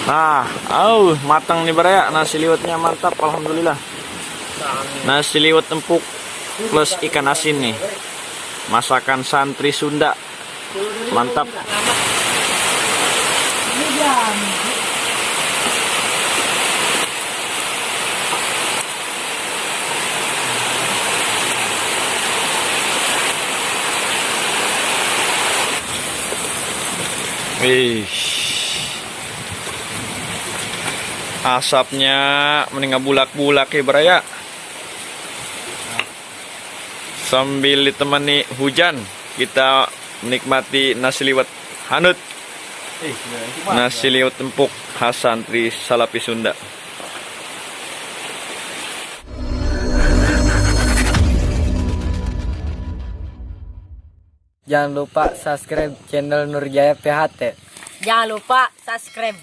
Nah, matang nih Baraya, nasi liwetnya mantap, alhamdulillah. Nasi liwet empuk plus ikan asin nih, masakan santri Sunda, mantap. Wih, asapnya meninggal bulak-bulak ya Baraya. Sambil ditemani hujan, kita menikmati nasi liwet hanut. Nasi liwet empuk khas santri Salafi Sunda. Jangan lupa subscribe channel Nurjaya PHT. Jangan lupa subscribe.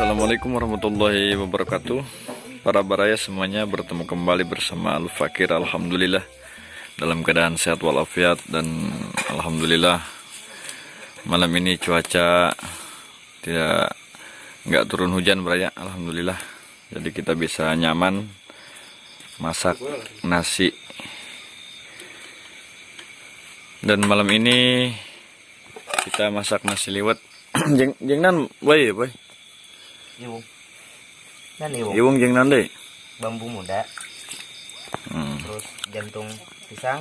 Assalamualaikum warahmatullahi wabarakatuh. Para baraya semuanya, bertemu kembali bersama Al Fakir. Alhamdulillah dalam keadaan sehat walafiat, dan alhamdulillah malam ini cuaca nggak turun hujan baraya, alhamdulillah. Jadi kita bisa nyaman masak nasi. Dan malam ini kita masak nasi liwet. Jengnan boy. Iwung jeng nande Bambu muda. Terus jantung pisang.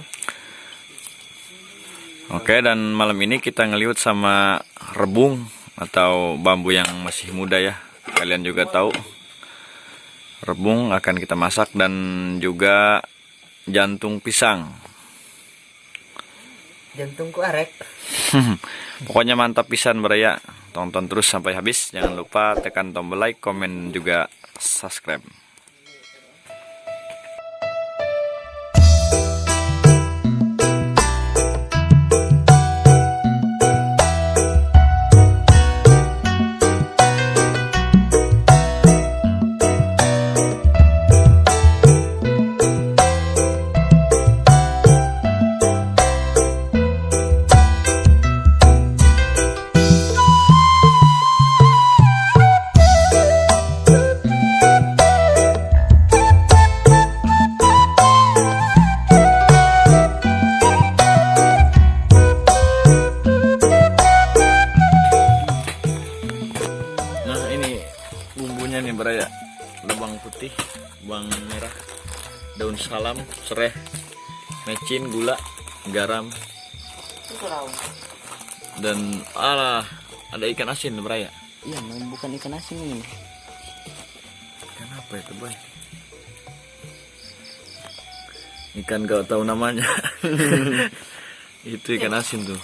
Oke, dan malam ini kita ngeliwet sama rebung atau bambu yang masih muda ya. Kalian juga tahu. Rebung akan kita masak, dan juga jantung pisang. Jantungku arek. Pokoknya mantap pisan baraya. Tonton terus sampai habis. Jangan lupa tekan tombol like, komen, juga subscribe. Bumbunya nih baraya, bawang putih, bawang merah, daun salam, serai, mecin, gula, garam, dan ada ikan asin baraya. Iya, bukan ikan asin ini. Ikan apa itu boy? Ikan gak tahu namanya. Itu ikan asin tuh.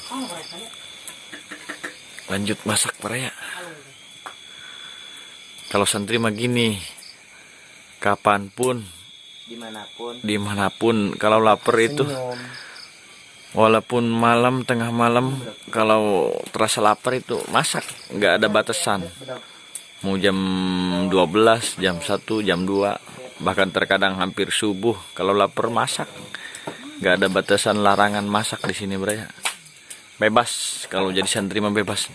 Lanjut masak baraya. Kalau santri mah gini, kapanpun, dimanapun, kalau lapar itu, walaupun malam, tengah malam, kalau terasa lapar itu masak, nggak ada batasan. Mau jam 12, jam 1, jam 2, bahkan terkadang hampir subuh, kalau lapar masak, nggak ada batasan larangan masak di sini baraya. Bebas, kalau jadi santri mah bebas.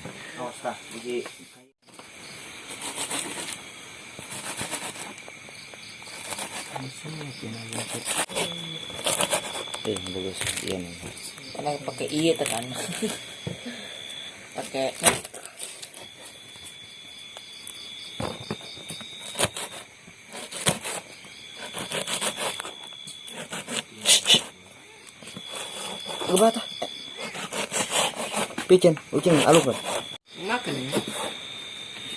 Bagus iya nih. Karena pakai iya tekan. Pakai Gebata. Picen, ucing aluk kan. Makan ya.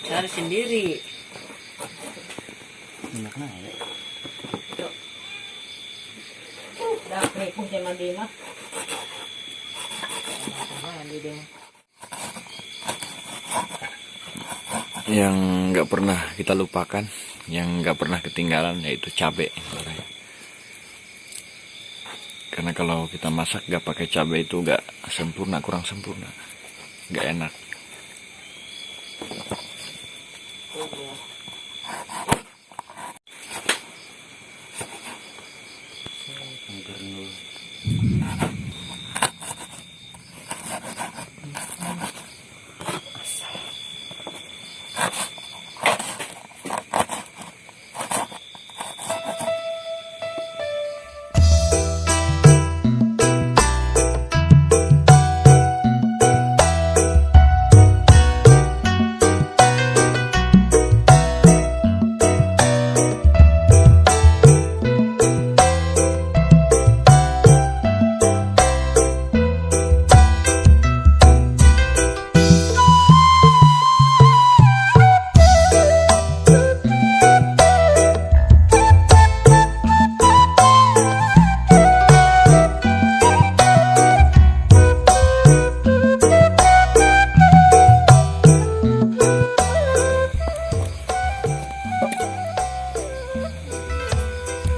Cari sendiri. Enak nah ya. Dah kepung sama dia mah. Mandi dia. Yang nggak pernah kita lupakan, yang nggak pernah ketinggalan yaitu cabai. Karena kalau kita masak nggak pakai cabai itu nggak sempurna, kurang sempurna, nggak enak.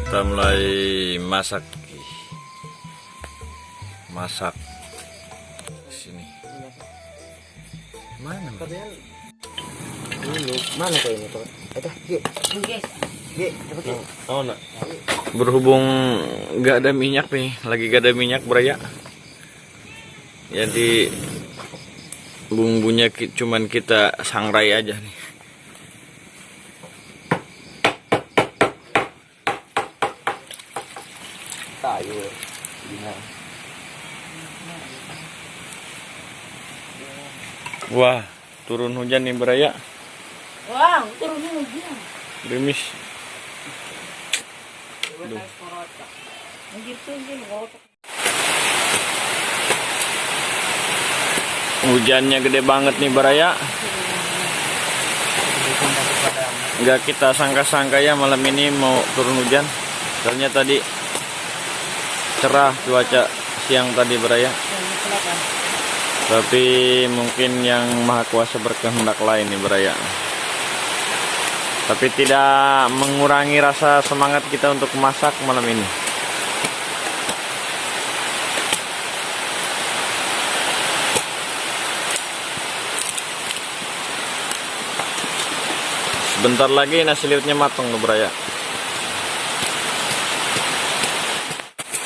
Kita mulai masak sini. Mana? Dulu mana tuh ini tuh? Ge. Ge, dapat ya? Oh, nak. Berhubung nggak ada minyak nih, lagi gak ada minyak beraya. Jadi bumbunya cuman kita sangrai aja nih. Tahu. Wah, turun hujan nih beraya. Wah, turun hujan. Gerimis. Gitu Hujannya gede banget nih beraya. Nggak kita sangka-sangka ya malam ini mau turun hujan. Ternyata tadi cerah cuaca siang tadi beraya. Tapi mungkin yang maha kuasa berkehendak lain nih beraya. Tapi tidak mengurangi rasa semangat kita untuk masak malam ini. Sebentar lagi nasi liwetnya matang loh beraya.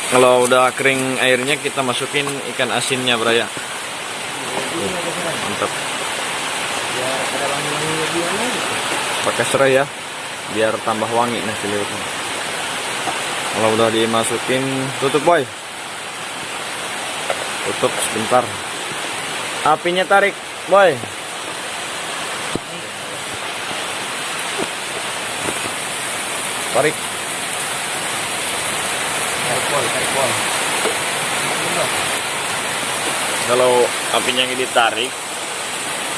Kalau udah kering airnya kita masukin ikan asinnya beraya. Mantap. Pakai serai ya, biar tambah wangi nasi liwetnya. Kalau udah dimasukin, tutup boy. Tutup sebentar. Apinya tarik boy. Tarik. Kalau apinya ini ditarik,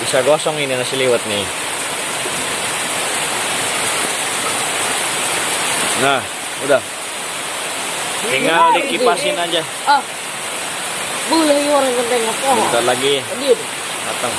bisa gosong ini nasi liwet nih. Nah, udah. Tinggal dikipasin aja. Ah. Boleh orang genteng apa? Bentar lagi matang.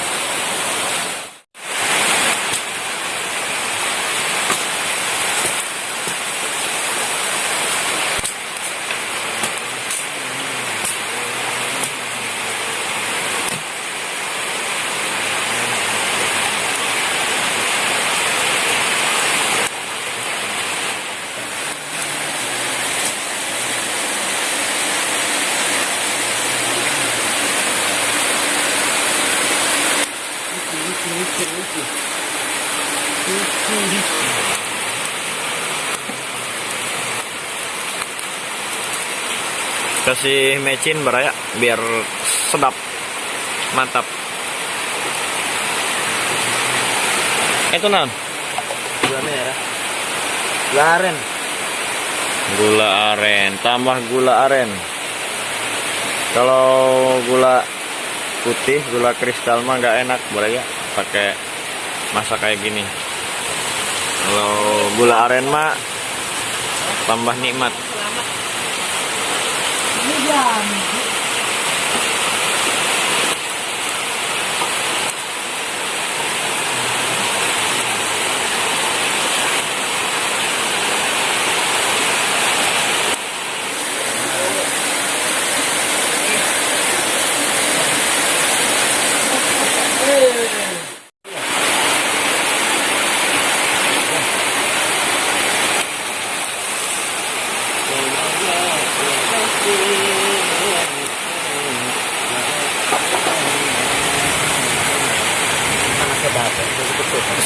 Kasih mecin beraya biar sedap, mantap. Itu non Gula merah. Gula aren. Gula aren, tambah gula aren. Kalau gula putih, gula kristal mah nggak enak Baraya pakai masak kayak gini. Kalau gula aren mah tambah nikmat. Ini jam.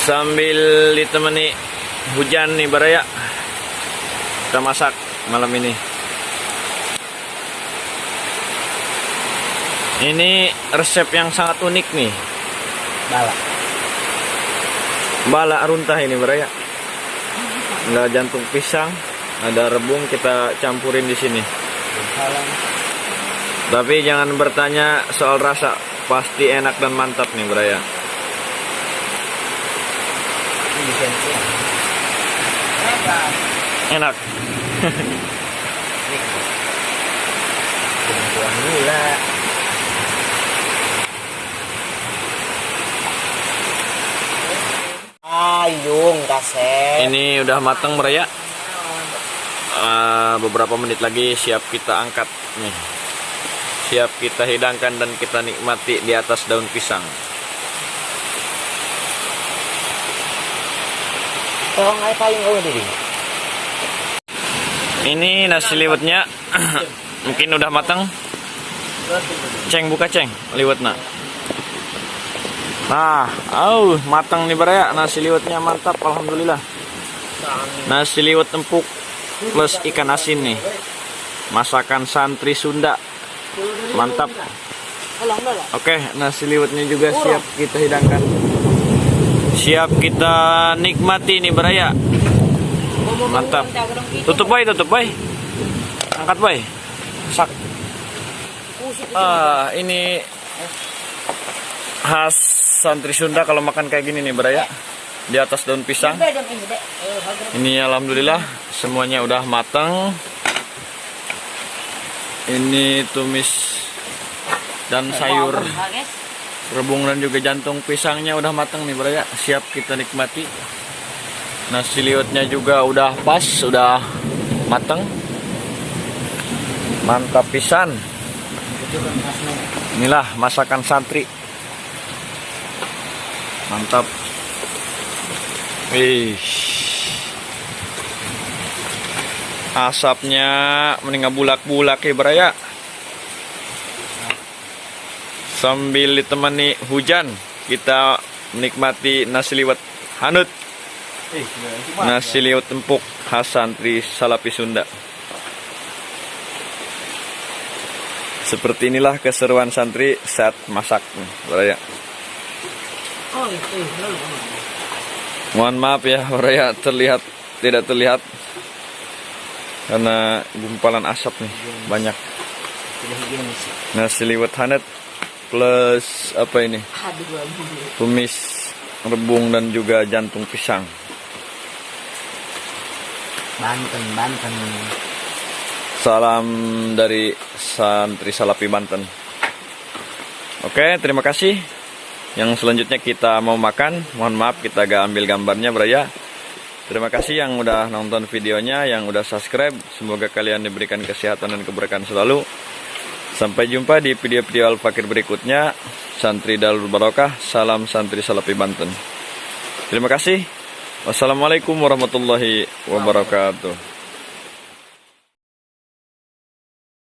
Sambil ditemani hujan nih Baraya, kita masak malam ini. Ini resep yang sangat unik nih. Bala runtah ini Baraya. Nggak jantung pisang, ada rebung kita campurin di sini. Tapi jangan bertanya soal rasa, pasti enak dan mantap nih Baraya. Enak. Ayung kaset. Ini udah matang Baraya. Beberapa menit lagi siap kita angkat nih. Siap kita hidangkan dan kita nikmati di atas daun pisang. Paling diri. Ini nasi liwetnya mungkin udah matang. Ceng, buka ceng liwetnya. Nah, matang nih Baraya, nasi liwetnya mantap, alhamdulillah. Nasi liwet empuk plus ikan asin nih. Masakan santri Sunda. Mantap. Oke, nasi liwetnya juga siap kita hidangkan. Siap kita nikmati nih Baraya. Mantap. Tutup boy. Angkat boy. Sak. Ini khas santri Sunda kalau makan kayak gini nih Baraya. Di atas daun pisang. Ini alhamdulillah semuanya udah matang. Ini tumis dan sayur rebung dan juga jantung pisangnya udah matang nih Baraya. Siap kita nikmati. Nasi liwetnya juga udah pas, udah matang. Mantap pisan. Inilah masakan santri. Mantap. Asapnya meninggal bulak-bulak ya Baraya. Sambil ditemani hujan, kita menikmati nasi liwet hanut. Nasi liwet empuk khas santri Salapi Sunda. Seperti inilah keseruan santri saat masak nih Baraya. Mohon maaf ya Baraya, tidak terlihat karena gumpalan asap nih banyak. Nasi liwet hanut plus apa ini? Tumis rebung dan juga jantung pisang. Banten. Salam dari santri Salapi Banten. Oke, terima kasih. Yang selanjutnya kita mau makan. Mohon maaf kita gak ambil gambarnya Baraya. Terima kasih yang udah nonton videonya, yang udah subscribe. Semoga kalian diberikan kesehatan dan keberkahan selalu. Sampai jumpa di video-video Al-Fakir berikutnya. Santri Darul Barokah. Salam santri Salapi Banten. Terima kasih. Wassalamualaikum warahmatullahi wabarakatuh.